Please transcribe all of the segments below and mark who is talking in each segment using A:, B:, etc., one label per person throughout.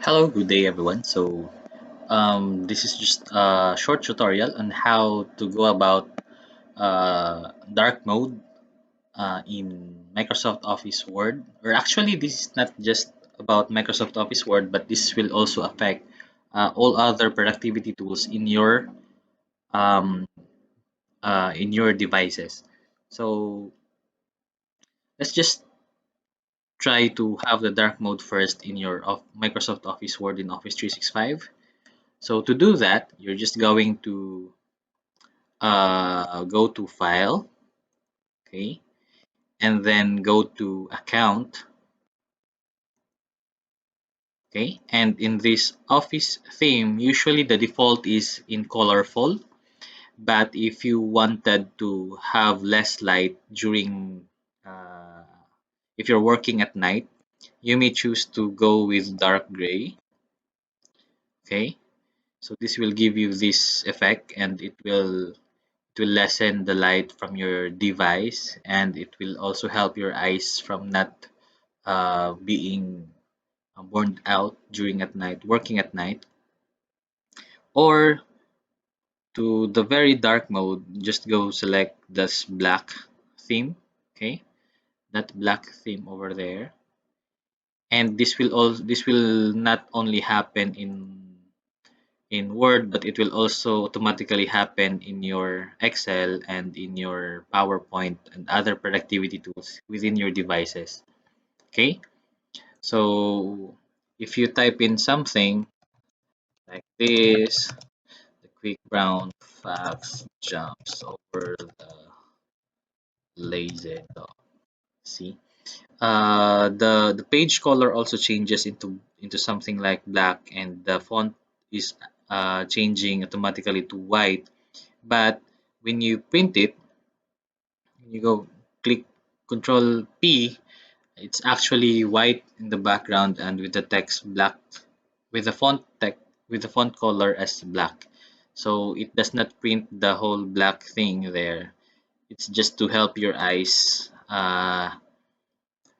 A: Hello, good day everyone. This is just a short tutorial on how to go about dark mode in Microsoft Office Word. Or actually, this is not just about Microsoft Office Word, but this will also affect all other productivity tools um, in your devices. So let's just try to have the dark mode first in your Microsoft Office Word in Office 365. So to do that, you're just going to go to File, okay, and then go to Account, okay. And in this Office theme, usually the default is in colorful, but if you wanted to have less light during, uh, if you're working at night, you may choose to go with dark gray, okay. So this will give you this effect, and it will lessen the light from your device, and it will also help your eyes from not being burned out during at night, working at night. Or to the very dark mode, just go select this black theme, okay, that black theme over there. And this will not only happen in Word, but it will also automatically happen in your Excel and in your PowerPoint and other productivity tools within your devices. Okay, so if you type in something like this, the quick brown fox jumps over the lazy dog. See, the page color also changes into something like black, and the font is changing automatically to white. But when you print it, you go click Control P, it's actually white in the background and with the text black, with the font color as black. So it does not print the whole black thing there. It's just to help your eyes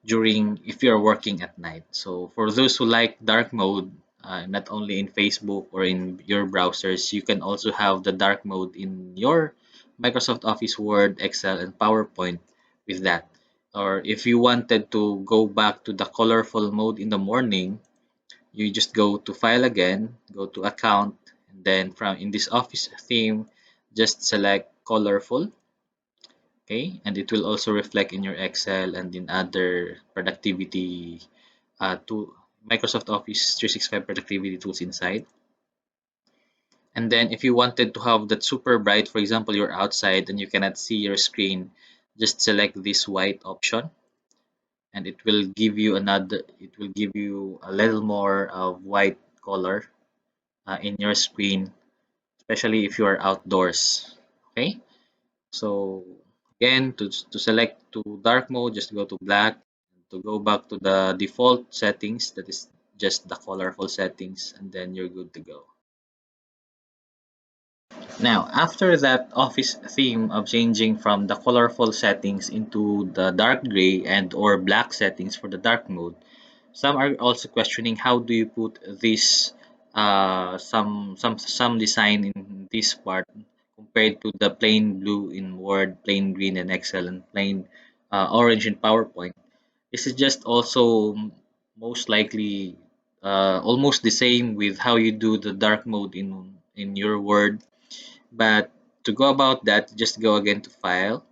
A: during if you're working at night. So for those who like dark mode, not only in Facebook or in your browsers, you can also have the dark mode in your Microsoft Office Word, Excel, and PowerPoint with that. Or if you wanted to go back to the colorful mode in the morning, you just go to File again, go to Account, and then from in this Office theme, just select colorful, okay, and it will also reflect in your Excel and in other productivity to Microsoft Office 365 productivity tools inside. And then if you wanted to have that super bright, for example, you're outside and you cannot see your screen, just select this white option, and it will give you a little more of white color in your screen, especially if you are outdoors. Okay, so again, to select to dark mode, just go to black. To go back to the default settings, that is just the colorful settings, and then you're good to go. Now, after that Office theme of changing from the colorful settings into the dark gray and or black settings for the dark mode, some are also questioning how do you put this some design in this part compared to the plain blue in Word, plain green in Excel, and plain orange in PowerPoint. This is just also most likely almost the same with how you do the dark mode in your Word, but to go about that, just go again to File,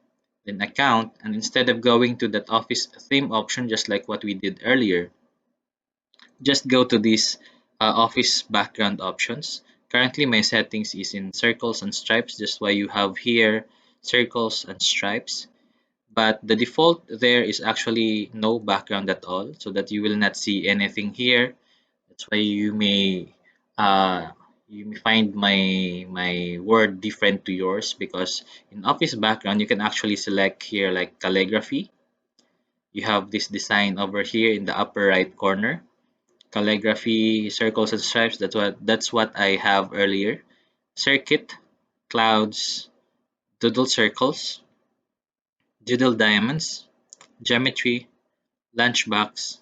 A: then Account, and instead of going to that Office theme option, just like what we did earlier, just go to these Office background options. Currently, my settings is in circles and stripes, just why you have here circles and stripes. But the default there is actually no background at all, so that you will not see anything here. That's why uh, you may find my word different to yours, because in Office background you can actually select here like calligraphy. You have this design over here in the upper right corner. Calligraphy, circles and stripes. That's what I have earlier. Circuit, clouds, doodle circles, doodle diamonds, geometry, lunchbox,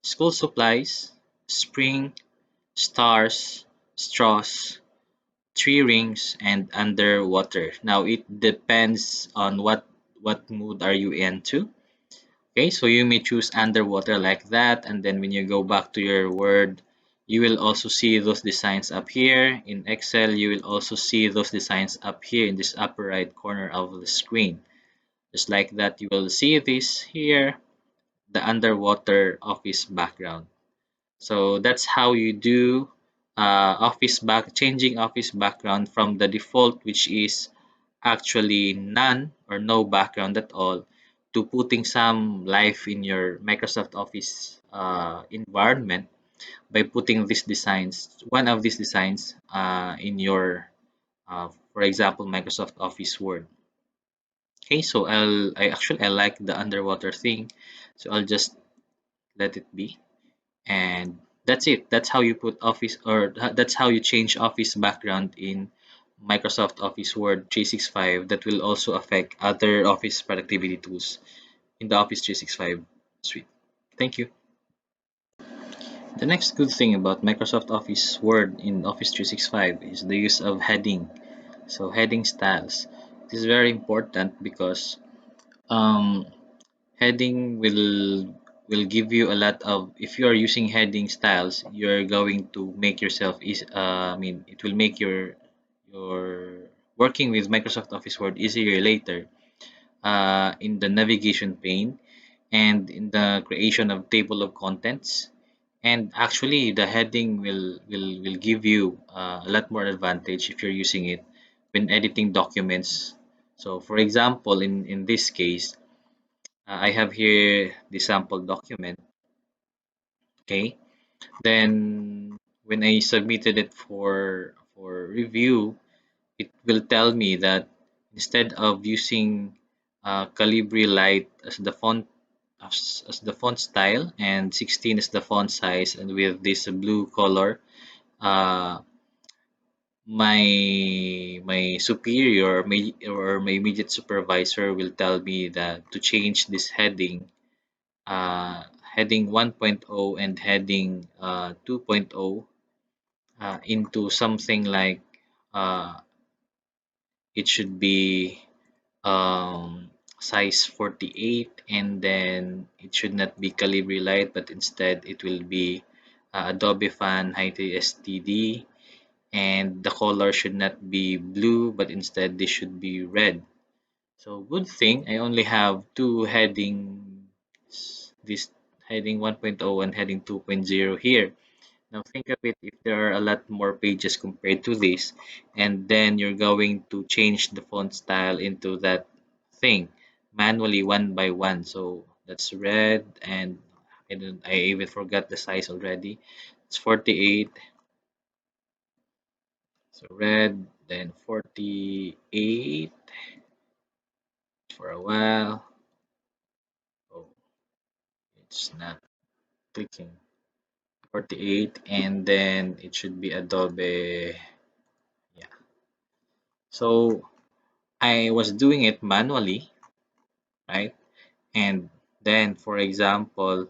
A: school supplies, spring, stars, straws, tree rings, and underwater. Now it depends on what mood are you into. Okay, so you may choose underwater like that, and then when you go back to your Word, you will also see those designs up here. In Excel, you will also see those designs up here in this upper right corner of the screen. Just like that, you will see this here, the underwater office background. So that's how you do changing office background from the default, which is actually none or no background at all, to putting some life in your Microsoft Office environment by putting these designs, one of these designs in your, for example, Microsoft Office Word. Okay, so I like the underwater thing, so I'll just let it be. And that's it. That's how you put office, or that's how you change office background in Microsoft Office Word 365. That will also affect other office productivity tools in the Office 365 suite. Thank you. The next good thing about Microsoft Office Word in Office 365 is the use of heading. So heading styles. This is very important because um, heading will give you a lot of, if you are using heading styles, you're going to make yourself is I mean, it will make your working with Microsoft Office Word easier later in the navigation pane and in the creation of table of contents. And actually the heading will give you a lot more advantage if you're using it when editing documents. So for example, in this case, I have here the sample document. Okay, then when I submitted it for review, it will tell me that instead of using Calibri Light as the font, as the font style, and 16 is the font size, and with this blue color, uh, my superior, or my immediate supervisor will tell me that to change this heading, heading 1.0 and heading 2.0, into something like, uh, it should be size 48, and then it should not be Calibri Light, but instead it will be Adobe Fan High STD, and the color should not be blue, but instead they should be red. So good thing I only have two headings, this heading 1.0 and heading 2.0 here. Now think of it, if there are a lot more pages compared to this, and then you're going to change the font style into that thing manually one by one. So that's red, and I even forgot the size already. It's 48. So red, then 48 for a while. Oh, it's not clicking. 48, and then it should be Adobe. Yeah. So I was doing it manually, right? And then, for example,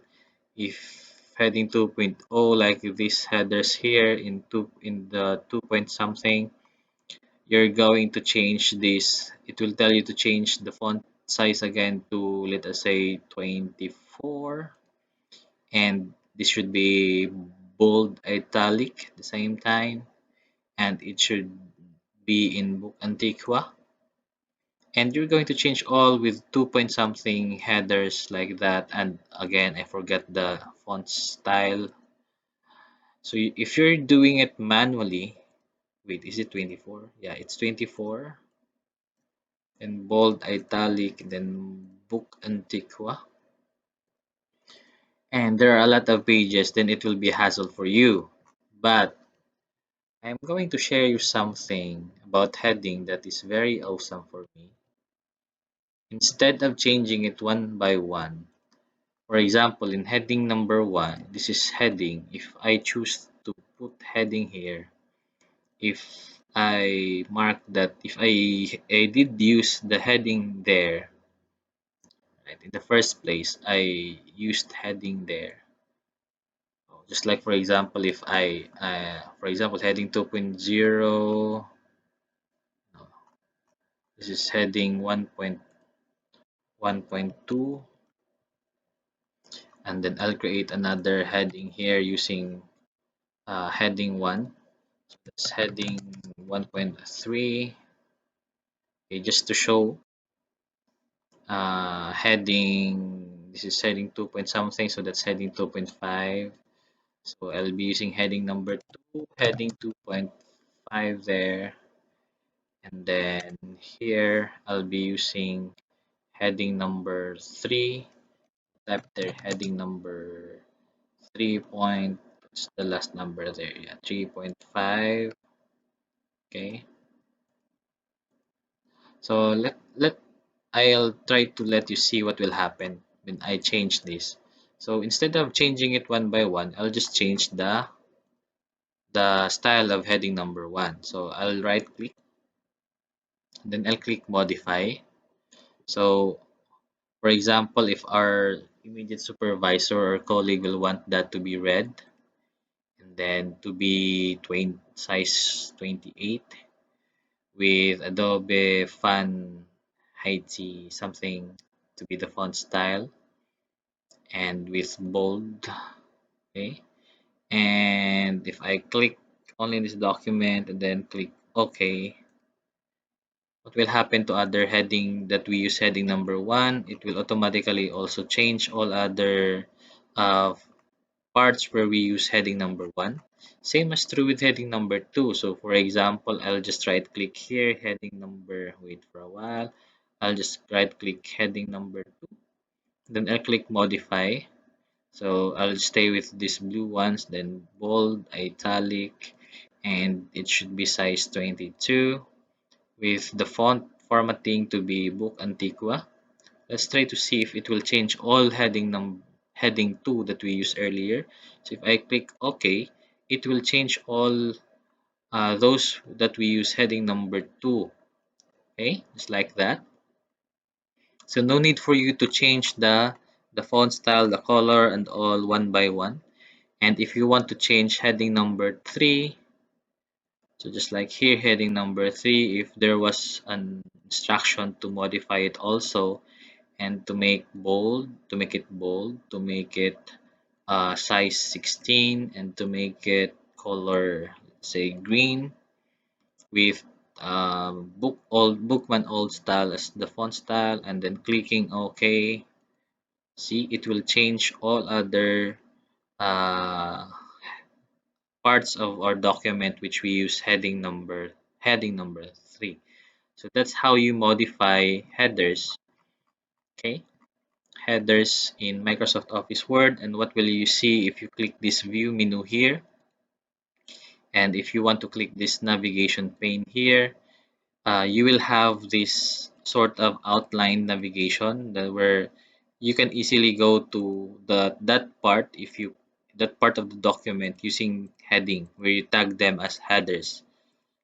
A: if heading 2.0, like these headers here in the 2 point something, you're going to change this. It will tell you to change the font size again to, let us say, 24, and this should be bold italic at the same time, and it should be in book Antiqua, and you're going to change all with 2 point something headers like that. And again, I forget the font style. So if you're doing it manually, wait, is it 24? Yeah, it's 24, then bold italic, then book Antiqua, and there are a lot of pages, then it will be a hassle for you. But I'm going to share you something about heading that is very awesome for me. Instead of changing it one by one, for example, in heading number one, this is heading. If I choose to put heading here, if I mark that, if I did use the heading there, right, in the first place, I used heading there. just like for example, if for example, heading 2.0, no, this is heading 1.1.2, and then I'll create another heading here using heading 1. So that's heading 1.3, okay, just to show heading, this is heading 2 point something, so that's heading 2.5. So I'll be using heading number 2, heading 2.5 there, and then here I'll be using heading number 3, type there heading number 3 point, what's the last number there? Yeah, 3.5. Okay, so I'll try to let you see what will happen when I change this. So instead of changing it one by one, I'll just change the style of heading number 1. So I'll right click, then I'll click modify. So for example, if our immediate supervisor or colleague will want that to be red and then to be size 28 with Adobe Fun Heighty something to be the font style and with bold, okay. And if I click only in this document and then click OK, what will happen to other heading that we use heading number 1? It will automatically also change all other uh, parts where we use heading number 1. Same as true with heading number 2. So for example, I'll just right click here, heading number, wait for a while. I'll just right click heading number 2. Then I'll click modify. So I'll stay with these blue ones, then bold, italic, and it should be size 22 with the font formatting to be Book Antiqua. Let's try to see if it will change all heading 2 that we used earlier. So if I click OK, it will change all those that we use heading number 2. Okay, just like that. So no need for you to change the font style, the color, and all one by one. And if you want to change heading number 3, so just like here, heading number 3, if there was an instruction to modify it also and to make it bold, to make it size 16, and to make it color, say green with bookman old style as the font style, and then clicking OK. See, it will change all other uh, parts of our document which we use heading number 3. So that's how you modify headers, okay, headers in Microsoft Office Word. And what will you see if you click this view menu here, and if you want to click this navigation pane here, you will have this sort of outline navigation where you can easily go to that part, if you that part of the document using heading where you tag them as headers.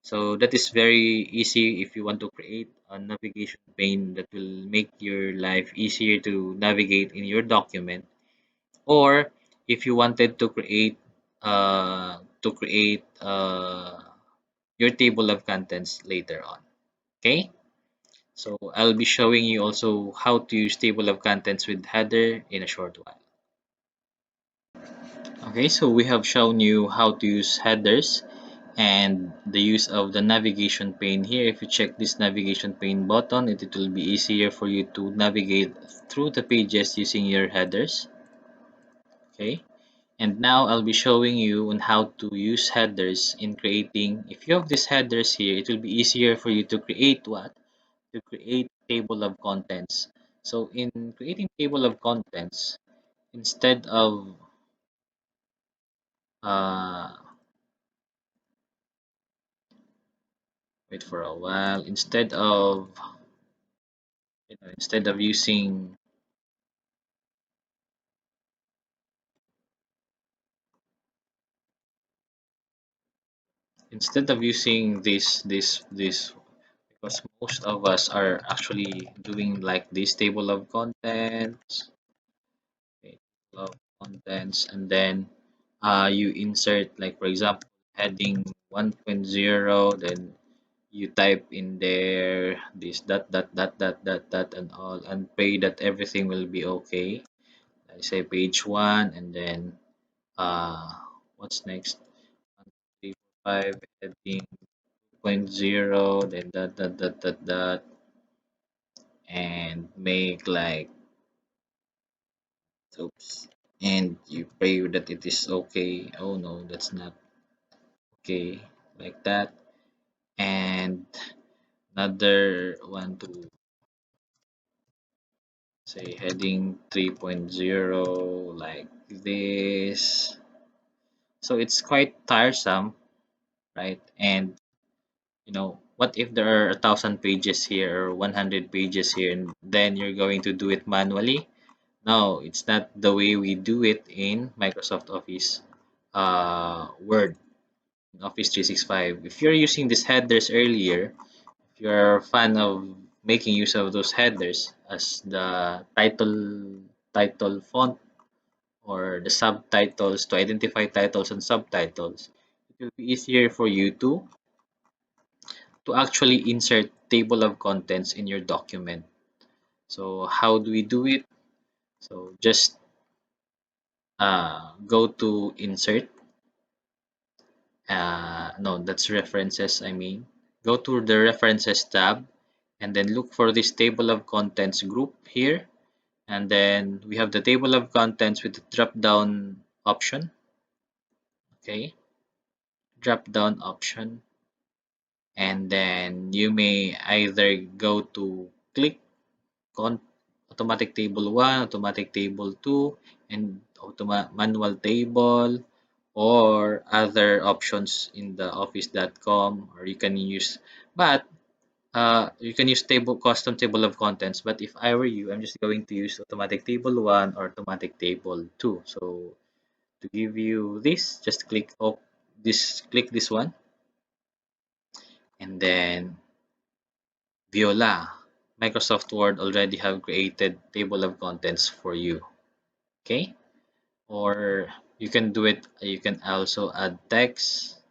A: So that is very easy if you want to create a navigation pane that will make your life easier to navigate in your document, or if you wanted to create your table of contents later on. Okay, so I'll be showing you also how to use table of contents with header in a short while. Okay, so we have shown you how to use headers and the use of the navigation pane here. If you check this navigation pane button, it will be easier for you to navigate through the pages using your headers. Okay, and now I'll be showing you on how to use headers in creating. If you have these headers here, it will be easier for you to create what? To create table of contents. So in creating table of contents, instead of uh, wait for a while, instead of using this, because most of us are actually doing like this table of contents, okay, table of contents, and then you insert, like for example, heading 1.0, then you type in there this dot and all, and pray that everything will be okay. I say page one, and then uh what's next? 1, 2, 3, 4, 5, heading 2.0, then dot, and make like oops, and you pray that it is okay. Oh no, that's not okay, like that. And another one to say heading 3.0, like this. So it's quite tiresome, right? And what if there are 1,000 pages here or 100 pages here, and then you're going to do it manually? No, it's not the way we do it in Microsoft Office Word, in Office 365. If you're using these headers earlier, if you're a fan of making use of those headers as the title font or the subtitles to identify titles and subtitles, it will be easier for you to actually insert table of contents in your document. So how do we do it? So just go to insert. No, that's references, I mean. Go to the references tab and then look for this table of contents group here. And then we have the table of contents with the drop down option. Okay, drop down option. And then you may either go to click on automatic table 1, automatic table 2, and manual table, or other options in the office.com, or you can use table custom table of contents. But if I were you, I'm just going to use automatic table 1 or automatic table 2. So to give you this, just click this one, and then voila, Microsoft Word already have created table of contents for you. Okay, or you can do it, you can also add text,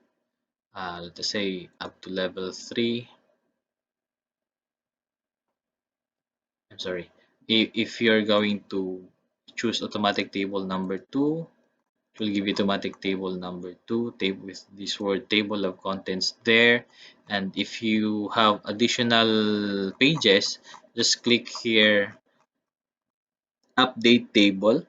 A: let's say up to level 3. I'm sorry, if you're going to choose automatic table number 2, it will give you automatic table number 2 table with this word table of contents there. And if you have additional pages, just click here update table.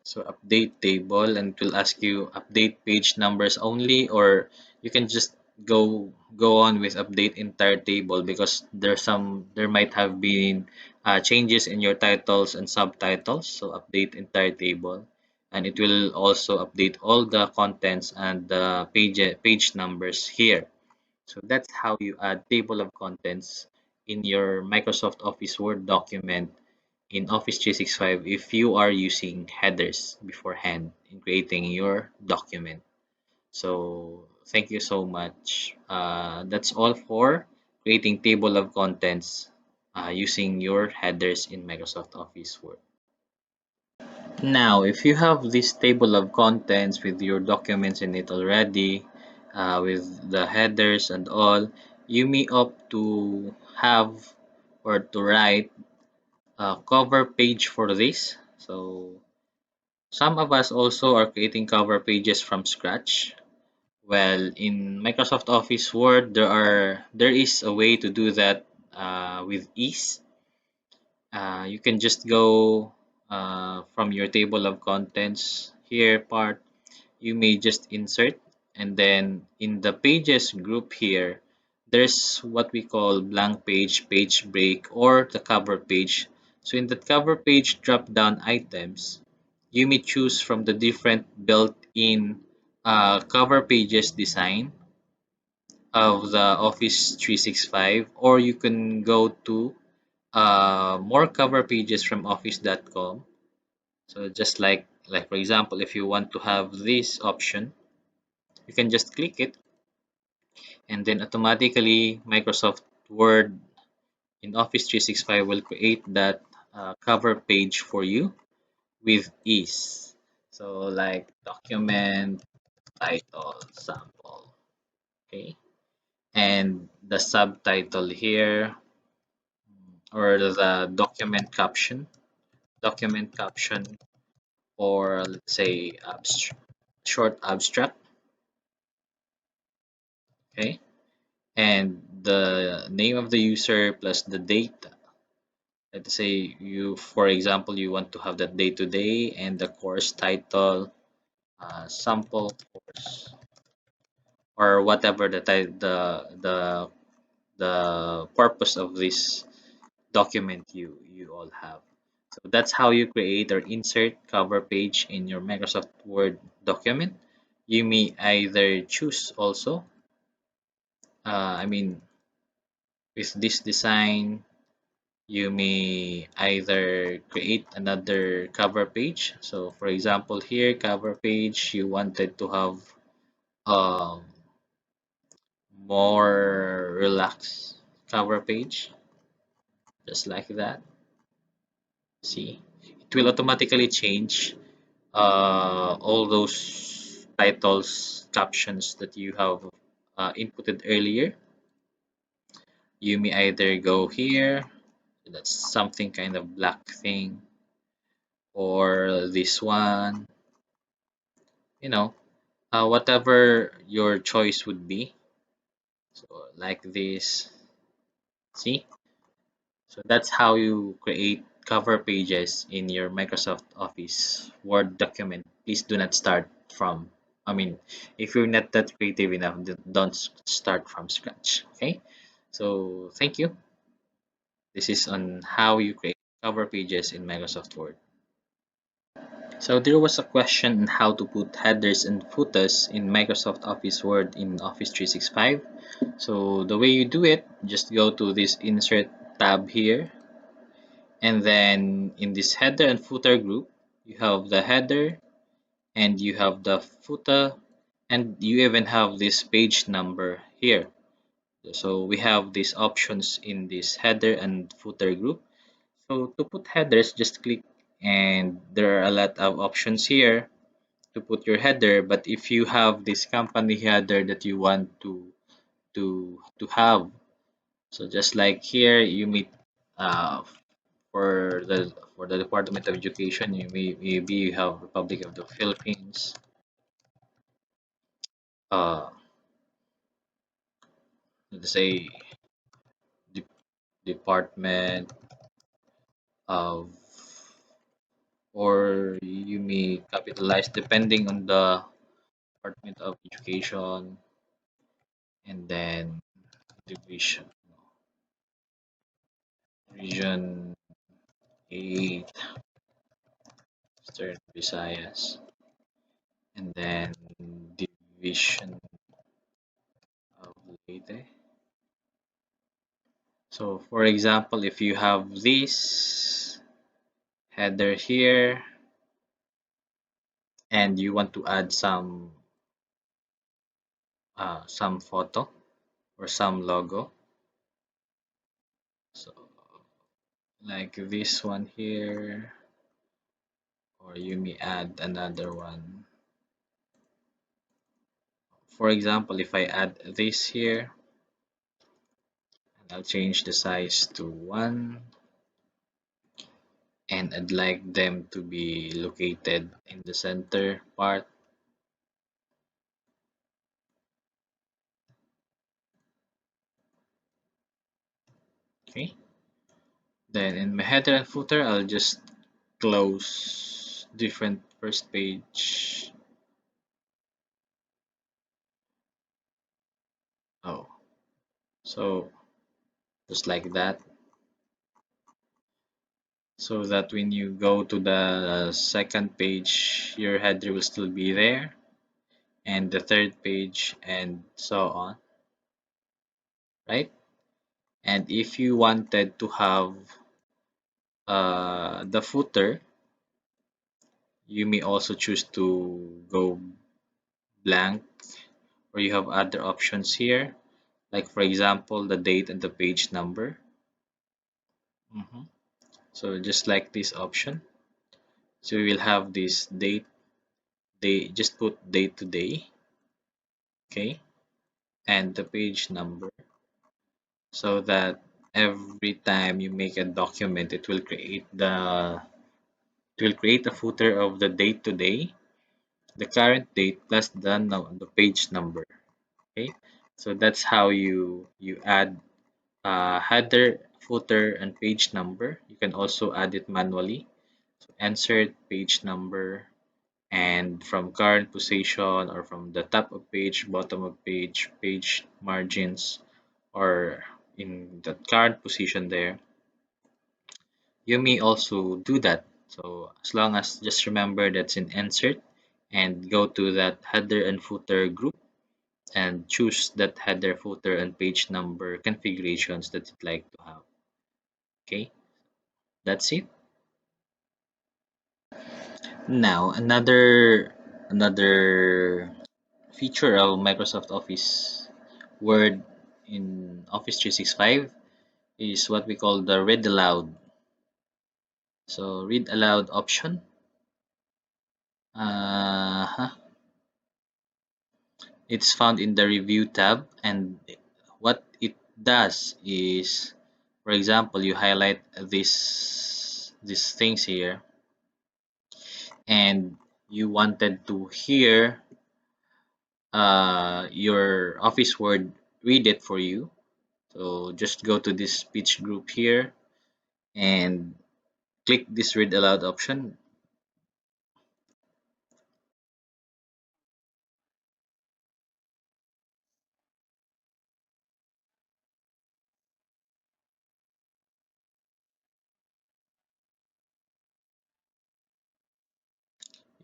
A: So update table, and it will ask you update page numbers only, or you can just go on with update entire table, because there might have been changes in your titles and subtitles. So update entire table, and it will also update all the contents and the page numbers here. So that's how you add table of contents in your Microsoft Office Word document in Office 365 if you are using headers beforehand in creating your document. So thank you so much. That's all for creating table of contents using your headers in Microsoft Office Word. Now, if you have this table of contents with your documents in it already, with the headers and all, you may opt to have or to write a cover page for this. So some of us also are creating cover pages from scratch. Well, in Microsoft Office Word, there is a way to do that with ease. You can just go from your table of contents here part. You may just insert, and then in the pages group here, there's what we call blank page, page break, or the cover page. So in the cover page drop down items, you may choose from the different built-in cover pages design of the Office 365, or you can go to more cover pages from office.com. So just like for example, if you want to have this option, you can just click it, and then automatically Microsoft Word in Office 365 will create that cover page for you with ease. So like document title sample. Okay. And the subtitle here, or the document caption, or let's say short abstract. Okay. And the name of the user plus the date. Let's say you, for example, you want to have that day to day, and the course title, sample course, or whatever the purpose of this document you all have. So that's how you create or insert cover page in your Microsoft Word document. You may either choose also, I mean, with this design, you may either create another cover page. So for example, here, cover page, you wanted to have um, more relaxed cover page, just like that. See, it will automatically change all those titles, captions that you have inputted earlier. You may either go here, that's something kind of black thing, or this one, you know, whatever your choice would be. So like this, see? So that's how you create cover pages in your Microsoft Office Word document. Please do not start from, I mean, if you're not that creative enough, don't start from scratch. Okay? So thank you. This is on how you create cover pages in Microsoft Word. So there was a question on how to put headers and footers in Microsoft Office Word in Office 365. So the way you do it, just go to this insert tab here, and then in this header and footer group, you have the header and you have the footer, and you even have this page number here. So we have these options in this header and footer group. So to put headers, just click, and there are a lot of options here to put your header. But if you have this company header that you want to have, so just like here, you meet for the Department of Education, maybe you have Republic of the Philippines, uh, let's say de- Department of, or you may capitalize depending on the Department of Education, and then division, region 8, Eastern Visayas, and then division of Leyte. So for example, if you have this header here and you want to add some photo or some logo, so like this one here, or you may add another one. For example, if I add this here, and I'll change the size to 1, and I'd like them to be located in the center part. Okay, then in my header and footer, I'll just close different first page. Oh, so just like that, so that when you go to the second page, your header will still be there, and the third page, and so on, right? And if you wanted to have the footer, you may also choose to go blank, or you have other options here, like for example, the date and the page number. So just like this option, so we will have this date they just put day to day, okay, and the page number, so that every time you make a document, it will create a footer of the date today, the current date plus the page number. Okay, so that's how you add header, footer, and page number. You can also add it manually. So insert page number, and from current position or from the top of page, bottom of page, page margins, or in the current position there, you may also do that. So as long as just remember that's in insert and go to that header and footer group and choose that header, footer, and page number configurations that you'd like to have. Okay, that's it. Now another feature of Microsoft Office Word in Office 365 is what we call the read aloud. So read aloud option. Uh, it's found in the review tab, and what it does is, for example, you highlight these things here, and you wanted to hear your Office Word read it for you. So just go to this speech group here and click this read aloud option.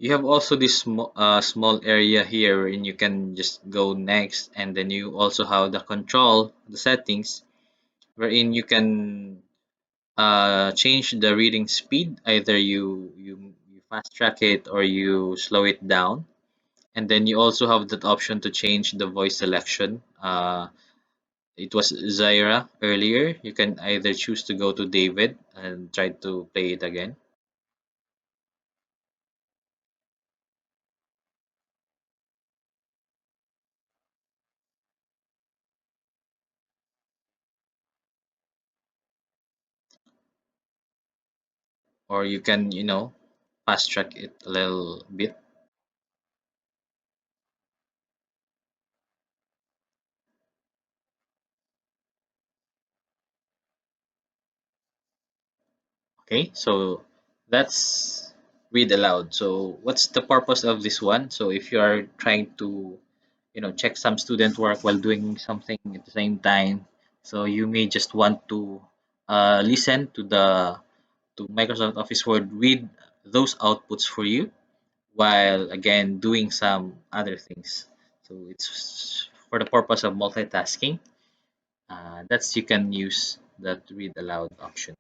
A: You have also this small area here and you can just go next, and then you also have the control, the settings, wherein you can change the reading speed. Either you fast track it or you slow it down. And then you also have that option to change the voice selection. It was Zaira earlier. You can either choose to go to David and try to play it again. Or you can, fast track it a little bit. Okay, so that's read aloud. So what's the purpose of this one? So if you are trying to, check some student work while doing something at the same time, so you may just want to listen to Microsoft Office Word read those outputs for you while again doing some other things. So it's for the purpose of multitasking. That's you can use that read aloud option.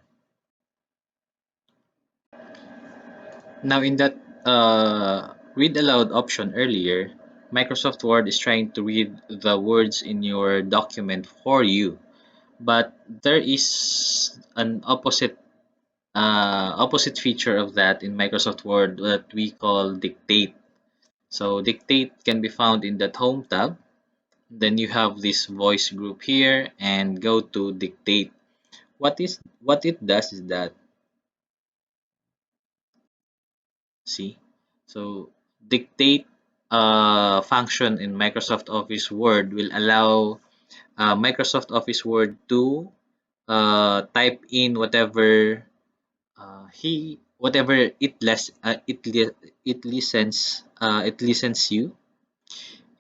A: Now, in that read aloud option earlier, Microsoft Word is trying to read the words in your document for you, but there is an opposite feature of that in Microsoft Word that we call dictate. So dictate can be found in that home tab. Then you have this voice group here and go to dictate. What it does is that, see, so dictate function in Microsoft Office Word will allow Microsoft Office Word to type in whatever it listens you,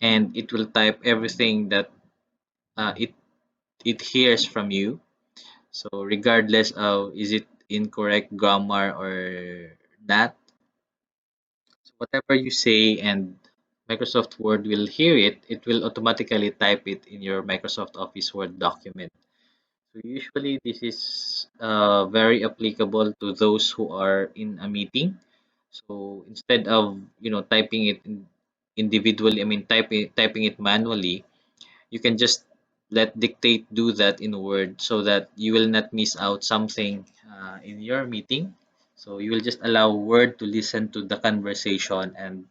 A: and it will type everything that it hears from you. So regardless of is it incorrect grammar or not, so whatever you say and Microsoft Word will hear it, it will automatically type it in your Microsoft Office Word document. So usually this is very applicable to those who are in a meeting. So instead of typing it individually, I mean typing it manually, you can just let dictate do that in Word so that you will not miss out something in your meeting. So you will just allow Word to listen to the conversation and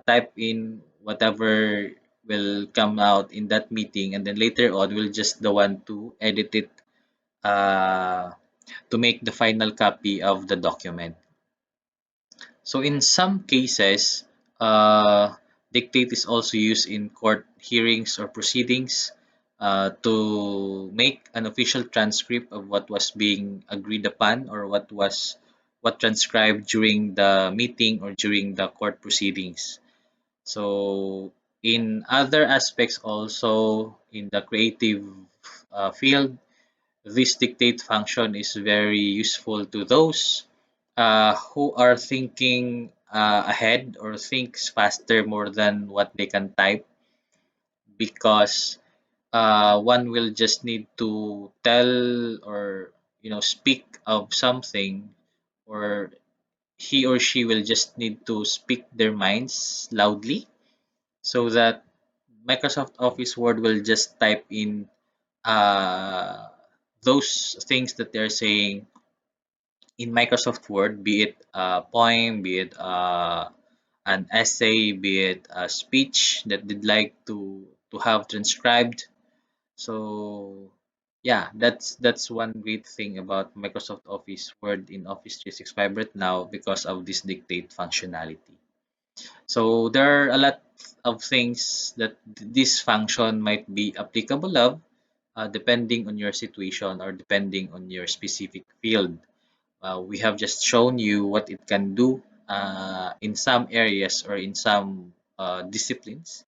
A: type in whatever will come out in that meeting, and then later on we'll just the one to edit it uh, to make the final copy of the document. So in some cases, dictate is also used in court hearings or proceedings to make an official transcript of what was being agreed upon, or what transcribed during the meeting or during the court proceedings. So in other aspects also in the creative field, this dictate function is very useful to those who are thinking ahead or thinks faster more than what they can type, because one will just need to tell or speak of something, or he or she will just need to speak their minds loudly, so that Microsoft Office Word will just type in uh, those things that they're saying in Microsoft Word, be it a poem, be it an essay, be it a speech that they'd like to have transcribed. So yeah, that's one great thing about Microsoft Office Word in Office 365 right now because of this dictate functionality. So there are a lot of things that this function might be applicable of, depending on your situation or depending on your specific field. We have just shown you what it can do in some areas or in some disciplines.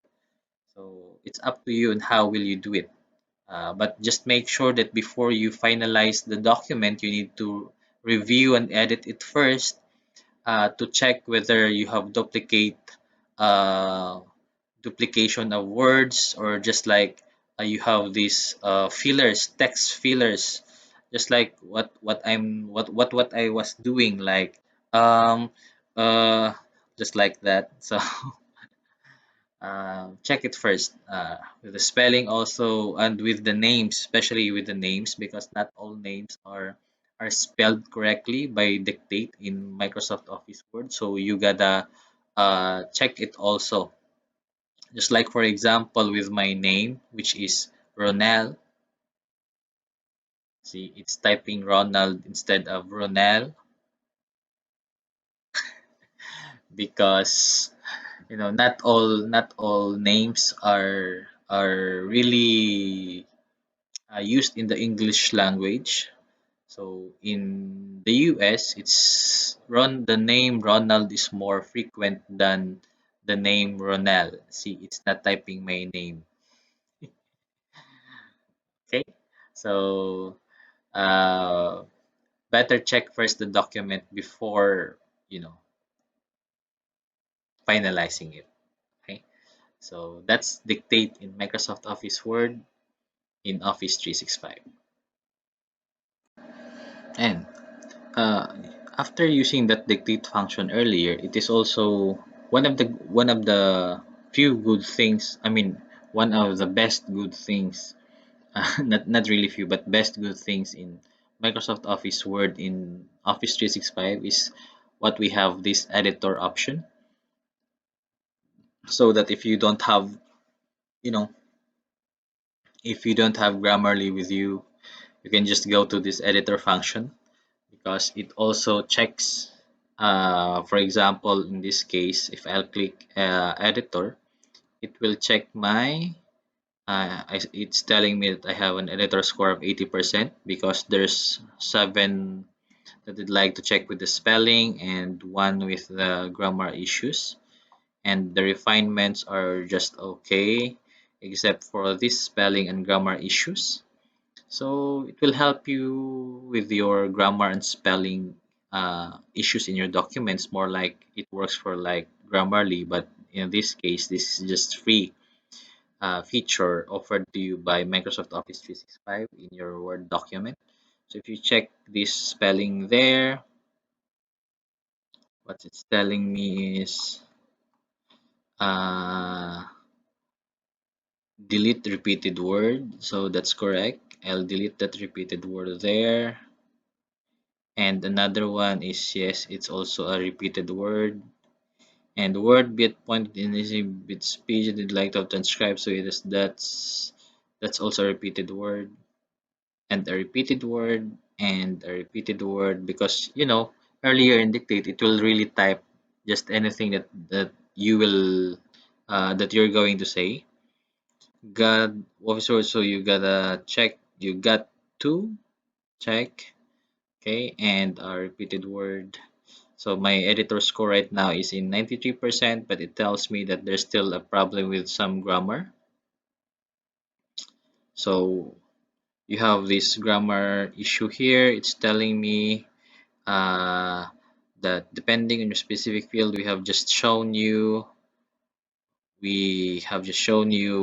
A: So it's up to you on how will you do it. But just make sure that before you finalize the document, you need to review and edit it first to check whether you have uh, duplication of words, or just like you have these fillers, text fillers, just like what I was doing, like um uh just like that. So check it first with the spelling also, and with the names, especially with the names, because not all names are spelled correctly by dictate in Microsoft Office Word. So you gotta check it also. Just like for example with my name, which is Ronel. See, it's typing Ronald instead of Ronel, because not all names are really used in the English language. So in the US, the name Ronald is more frequent than the name Ronel. See, it's not typing my name. Okay, so uh, better check first the document before you know finalizing it. Okay, so that's dictate in Microsoft Office Word in Office 365. And uh, after using that dictate function earlier, it is also one of the few good things. I mean, one of the best good things, not really few, but best good things in Microsoft Office Word in Office 365 is what we have this editor option, so that you know, if you don't have Grammarly with you, you can just go to this editor function, because it also checks, for example, in this case, if I'll click editor, it will check it's telling me that I have an editor score of 80%, because there's 7 that I'd like to check with the spelling and 1 with the grammar issues, and the refinements are just okay except for this spelling and grammar issues. So it will help you with your grammar and spelling issues in your documents, more like it works for like Grammarly, but in this case, this is just free feature offered to you by Microsoft Office 365 in your Word document. So if you check this spelling there, what it's telling me is uh, delete repeated word. So that's correct. I'll delete that repeated word there. And another one is, yes, it's also a repeated word. And the word bit pointed in is a bit speech and you'd like to transcribe, so it is that's also a repeated word, and a repeated word, and a repeated word, because earlier in dictate it will really type just anything that you will that you're going to say. Got officer, so you gotta check, you got to check. Okay, and a repeated word. So my editor score right now is in 93%, but it tells me that there's still a problem with some grammar. So you have this grammar issue here. It's telling me uh, that depending on your specific field, we have just shown you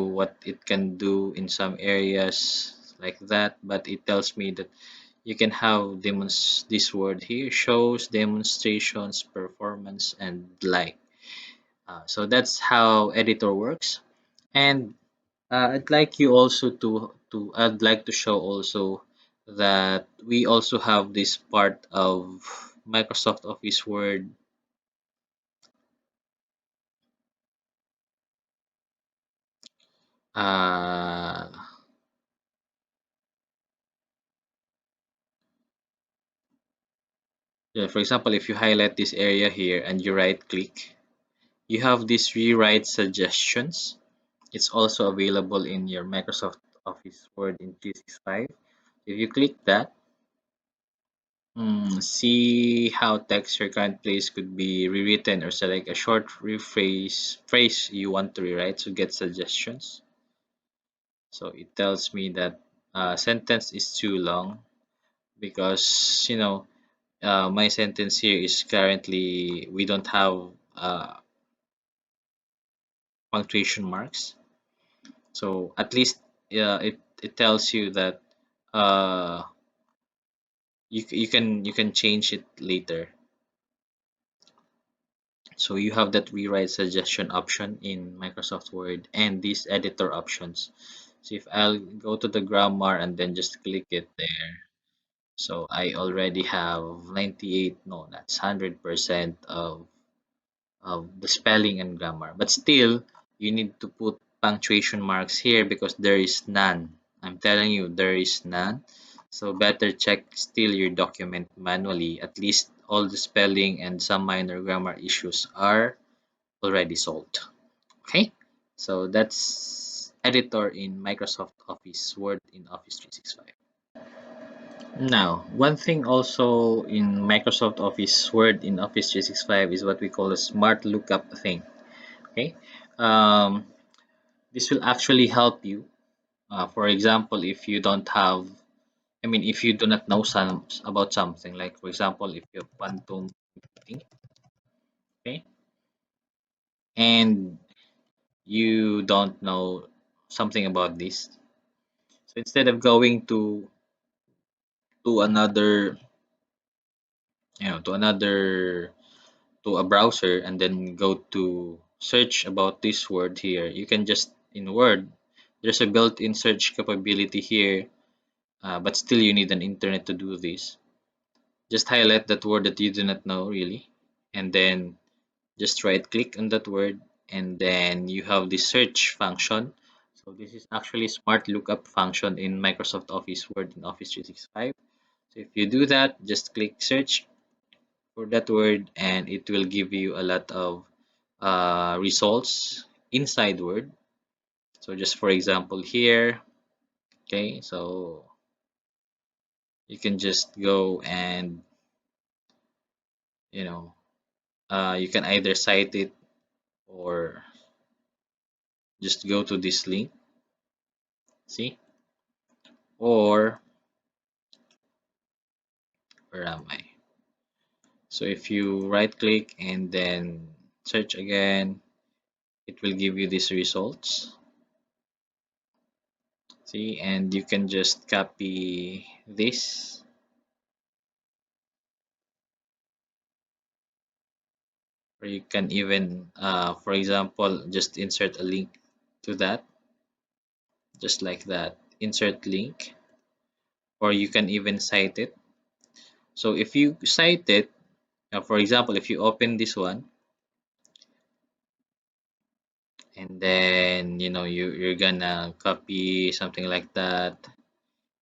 A: what it can do in some areas like that, but it tells me that you can have this word here, shows, demonstrations, performance, and like. So that's how editor works. And I'd like to show also that we also have this part of Microsoft Office Word. Uh, for example, if you highlight this area here and you right click, you have this rewrite suggestions. It's also available in your Microsoft Office Word in 365. If you click that, see how text your current place could be rewritten, or select a short rephrase phrase you want to rewrite to get suggestions. So it tells me that sentence is too long because my sentence here is currently we don't have punctuation marks. So at least it tells you that uh, you can change it later. So you have that rewrite suggestion option in Microsoft Word and these editor options. So if I'll go to the grammar and then just click it there, so I already have 98, no, that's 100% of the spelling and grammar. But still, you need to put punctuation marks here because there is none. I'm telling you, there is none. So better check still your document manually. At least all the spelling and some minor grammar issues are already solved. Okay, so that's editor in Microsoft Office Word in Office 365. Now, one thing also in Microsoft Office Word in Office 365 is what we call a smart lookup thing. Okay, um, this will actually help you. For example, if you don't have, I mean, if you do not know some about something, like for example, if you have quantum computing, okay, and you don't know something about this, so instead of going to another, to another to a browser and then go to search about this word here, you can just in Word, there's a built-in search capability here, but still you need an internet to do this. Just highlight that word that you do not know really, and then just right click on that word, and then you have the search function. So this is actually smart lookup function in Microsoft Office Word in Office 365. So if you do that, just click search for that word and it will give you a lot of results inside Word. So just for example here, okay, so you can just go and you know you can either cite it or just go to this link, see, or where am I? So if you right click and then search again, it will give you these results, see, and you can just copy this, or you can even for example just insert a link to that, just like that, insert link, or you can even cite it. So if you cite it, for example, if you open this one, and then you're gonna copy something like that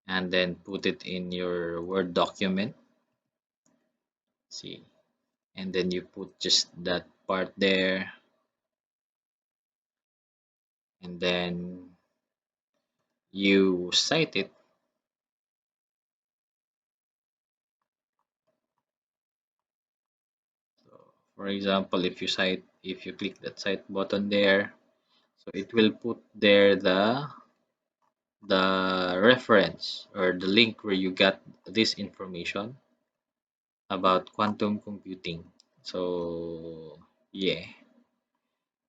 A: and then put it in your Word document. See, and then you put just that part there, and then you cite it. So for example, if you click that cite button there, so it will put there the reference or the link where you got this information about quantum computing. So yeah,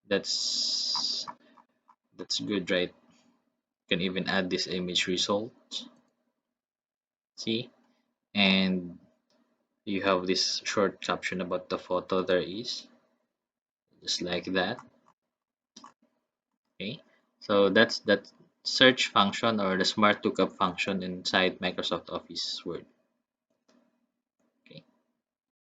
A: that's that's good, right? You can even add this image result. See, and you have this short caption about the photo there is, just like that. Okay, so that's that search function or the smart lookup function inside Microsoft Office Word.